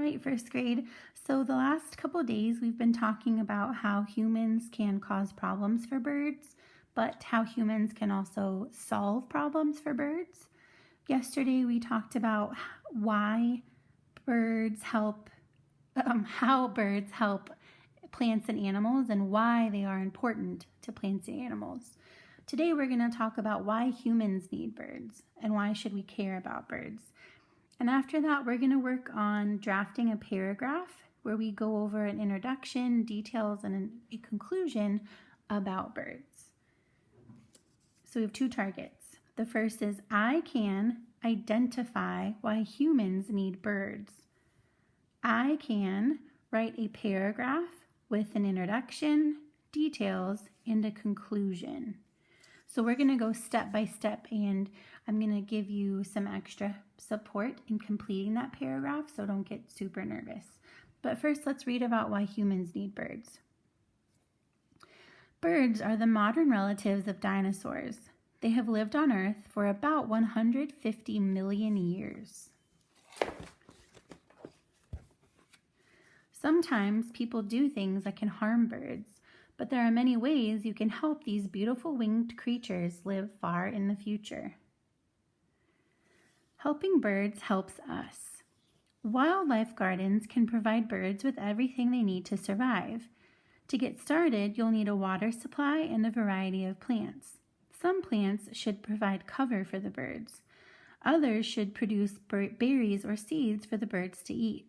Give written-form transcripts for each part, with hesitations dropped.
right, first grade. So the last couple of days we've been talking about how humans can cause problems for birds, but how humans can also solve problems for birds. Yesterday we talked about how birds help plants and animals and why they are important to plants and animals. Today we're going to talk about why humans need birds and why should we care about birds. And after that, we're going to work on drafting a paragraph where we go over an introduction, details, and a conclusion about birds. So we have two targets. The first is I can identify why humans need birds. I can write a paragraph with an introduction, details, and a conclusion. So we're going to go step by step, and I'm going to give you some extra support in completing that paragraph, so don't get super nervous. But first, let's read about why humans need birds. Birds are the modern relatives of dinosaurs. They have lived on Earth for about 150 million years. Sometimes people do things that can harm birds, but there are many ways you can help these beautiful winged creatures live far in the future. Helping birds helps us. Wildlife gardens can provide birds with everything they need to survive. To get started, you'll need a water supply and a variety of plants. Some plants should provide cover for the birds. Others should produce berries or seeds for the birds to eat.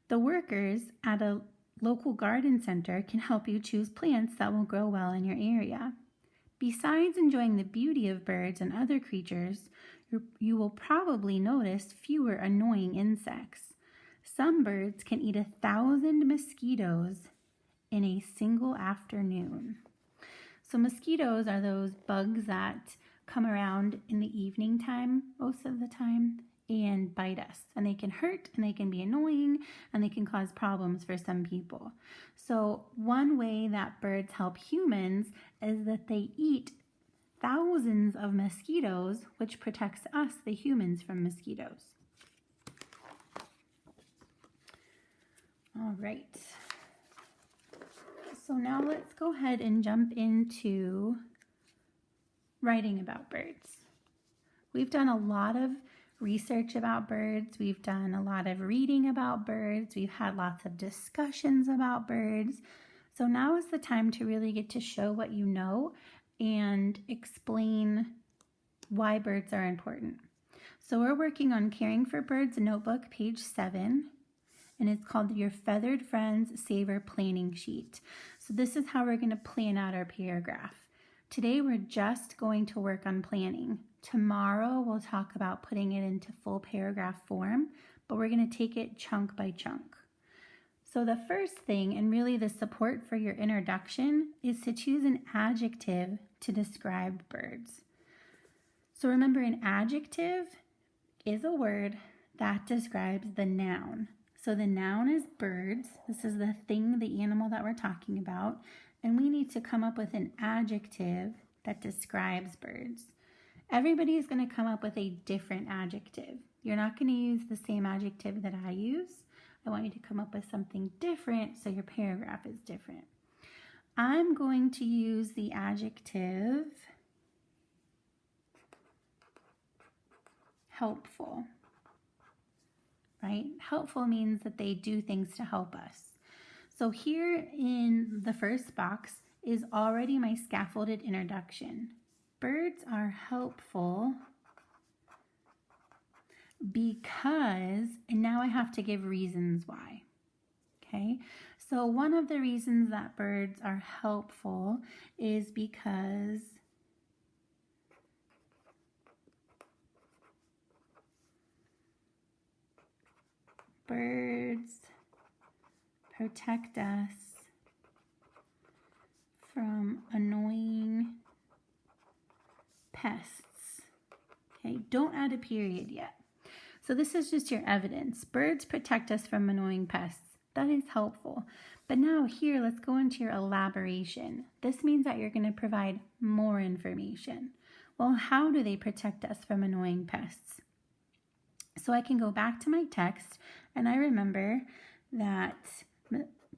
The workers at a local garden center can help you choose plants that will grow well in your area. Besides enjoying the beauty of birds and other creatures, you will probably notice fewer annoying insects. Some birds can eat 1,000 mosquitoes in a single afternoon. So mosquitoes are those bugs that come around in the evening time most of the time and bite us, and they can hurt and they can be annoying and they can cause problems for some people. So one way that birds help humans is that they eat thousands of mosquitoes, which protects us, the humans, from mosquitoes. All right. So now let's go ahead and jump into writing about birds. We've done a lot of research about birds. We've done a lot of reading about birds. We've had lots of discussions about birds. So now is the time to really get to show what you know and explain why birds are important. So we're working on Caring for Birds notebook, page 7, and it's called Your Feathered Friends Saver Planning Sheet. So this is how we're going to plan out our paragraph. Today we're just going to work on planning. Tomorrow we'll talk about putting it into full paragraph form, but we're going to take it chunk by chunk. So the first thing, and really the support for your introduction, is to choose an adjective to describe birds. So remember, an adjective is a word that describes the noun. So the noun is birds. This is the thing, the animal that we're talking about. And we need to come up with an adjective that describes birds. Everybody is going to come up with a different adjective. You're not going to use the same adjective that I use. I want you to come up with something different so your paragraph is different. I'm going to use the adjective helpful, right? Helpful means that they do things to help us. So here in the first box is already my scaffolded introduction. Birds are helpful because, and now I have to give reasons why. Okay, so one of the reasons that birds are helpful is because birds protect us from annoying pests. Okay, don't add a period yet. So this is just your evidence. Birds protect us from annoying pests. That is helpful. But now here, let's go into your elaboration. This means that you're going to provide more information. Well, how do they protect us from annoying pests? So I can go back to my text And I remember that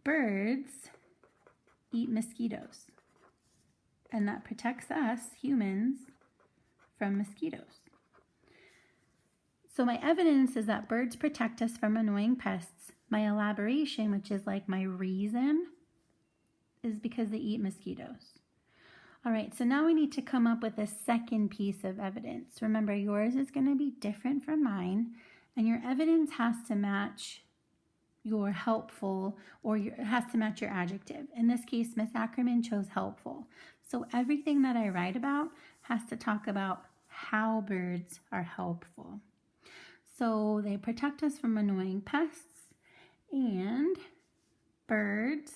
birds eat mosquitoes, and that protects us humans from mosquitoes. So my evidence is that birds protect us from annoying pests. My elaboration, which is like my reason, is because they eat mosquitoes. All right, so now we need to come up with a second piece of evidence. Remember, yours is going to be different from mine, and your evidence has to match your helpful, or it has to match your adjective. In this case, Miss Ackerman chose helpful. So everything that I write about has to talk about how birds are helpful. So they protect us from annoying pests, and birds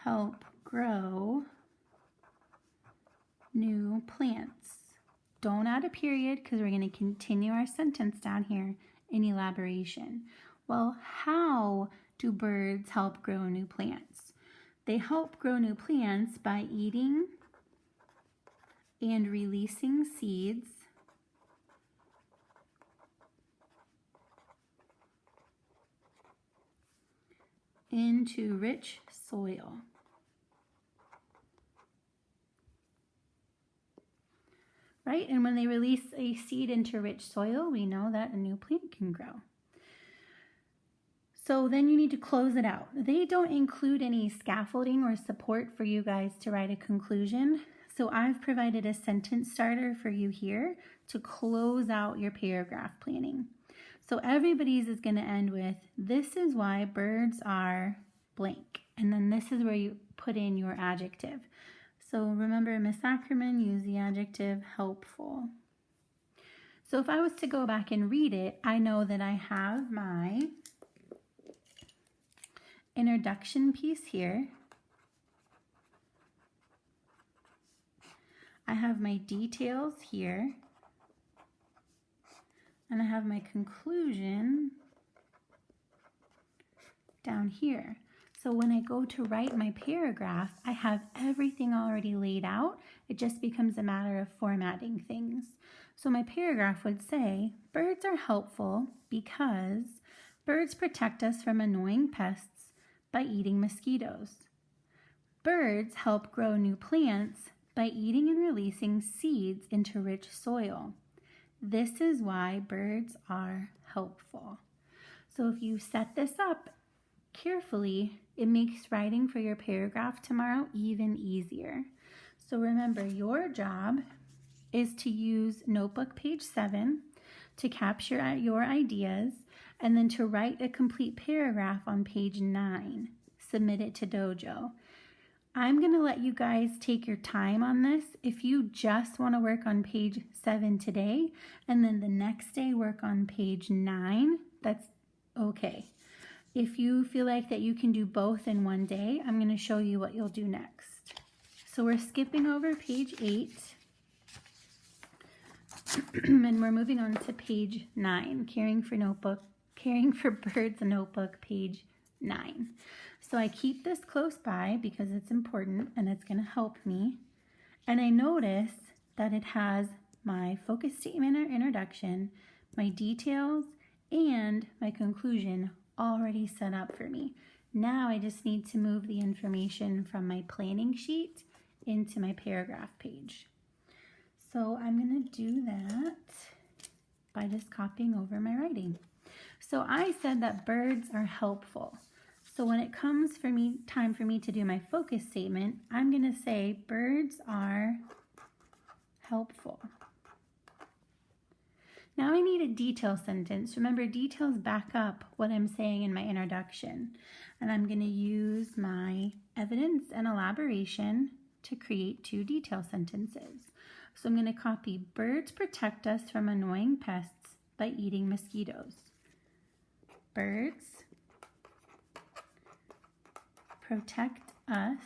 help grow new plants. Don't add a period because we're going to continue our sentence down here in elaboration. Well, how do birds help grow new plants? They help grow new plants by eating and releasing seeds into rich soil. Right? And when they release a seed into rich soil, we know that a new plant can grow. So then you need to close it out. They don't include any scaffolding or support for you guys to write a conclusion. So I've provided a sentence starter for you here to close out your paragraph planning. So everybody's is going to end with, this is why birds are blank. And then this is where you put in your adjective. So remember, Miss Ackerman used the adjective helpful. So if I was to go back and read it, I know that I have my introduction piece here. I have my details here. And I have my conclusion down here. So when I go to write my paragraph, I have everything already laid out. It just becomes a matter of formatting things. So my paragraph would say, birds are helpful because birds protect us from annoying pests by eating mosquitoes. Birds help grow new plants by eating and releasing seeds into rich soil. This is why birds are helpful. So if you set this up carefully, it makes writing for your paragraph tomorrow even easier. So remember, your job is to use notebook page 7 to capture your ideas, and then to write a complete paragraph on page 9. Submit it to Dojo. I'm going to let you guys take your time on this. If you just want to work on page 7 today, and then the next day work on page 9, that's okay. If you feel like that you can do both in one day, I'm going to show you what you'll do next. So we're skipping over page 8. And we're moving on to page 9, Caring for Birds Notebook, page 9. So I keep this close by because it's important and it's going to help me. And I notice that it has my focus statement or introduction, my details, and my conclusion already set up for me. Now I just need to move the information from my planning sheet into my paragraph page. So I'm going to do that by just copying over my writing. So I said that birds are helpful. So when it comes time for me to do my focus statement, I'm going to say birds are helpful. Now I need a detail sentence. Remember, details back up what I'm saying in my introduction. And I'm going to use my evidence and elaboration to create 2 detail sentences. So I'm going to copy, birds protect us from annoying pests by eating mosquitoes. Birds protect us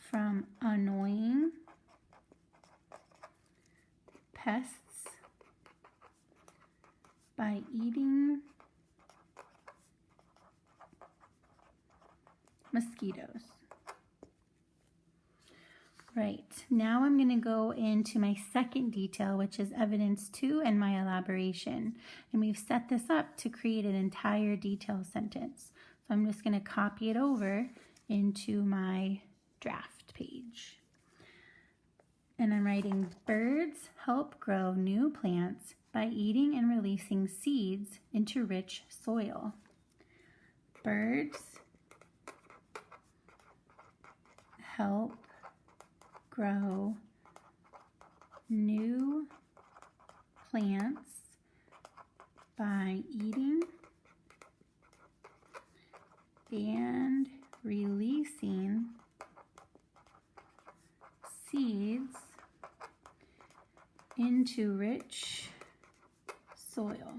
from annoying pests by eating mosquitoes. Right. Now I'm going to go into my second detail, which is evidence 2 and my elaboration. And we've set this up to create an entire detail sentence. So I'm just going to copy it over into my draft page. And I'm writing, birds help grow new plants by eating and releasing seeds into rich soil. Birds help grow new plants by eating and releasing seeds into rich soil.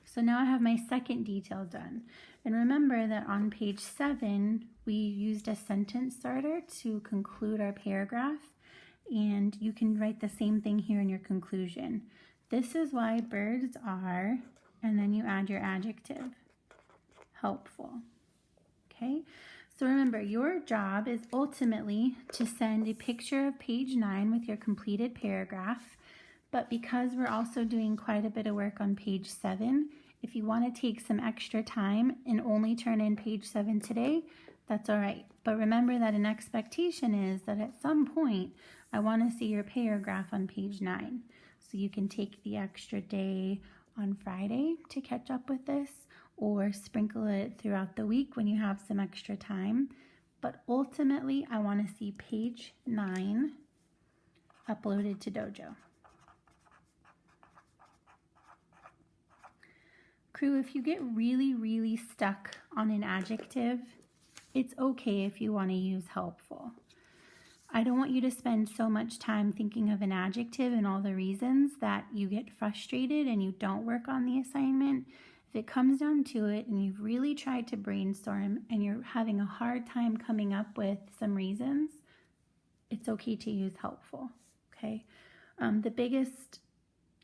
So now I have my second detail done. And remember that on page 7, we used a sentence starter to conclude our paragraph, and you can write the same thing here in your conclusion. This is why birds are, and then you add your adjective, helpful. Okay, so remember, your job is ultimately to send a picture of page 9 with your completed paragraph, but because we're also doing quite a bit of work on page 7, if you want to take some extra time and only turn in page 7 today, that's all right. But remember that an expectation is that at some point, I want to see your paragraph on page 9. So you can take the extra day on Friday to catch up with this, or sprinkle it throughout the week when you have some extra time. But ultimately, I want to see page 9 uploaded to Dojo. Crew, if you get really stuck on an adjective, it's okay if you want to use helpful. I don't want you to spend so much time thinking of an adjective and all the reasons that you get frustrated and you don't work on the assignment. If it comes down to it and you've really tried to brainstorm and you're having a hard time coming up with some reasons, it's okay to use helpful, okay? The biggest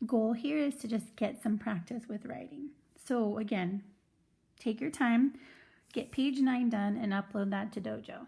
goal here is to just get some practice with writing. So again, take your time, get page 9 done, and upload that to Dojo.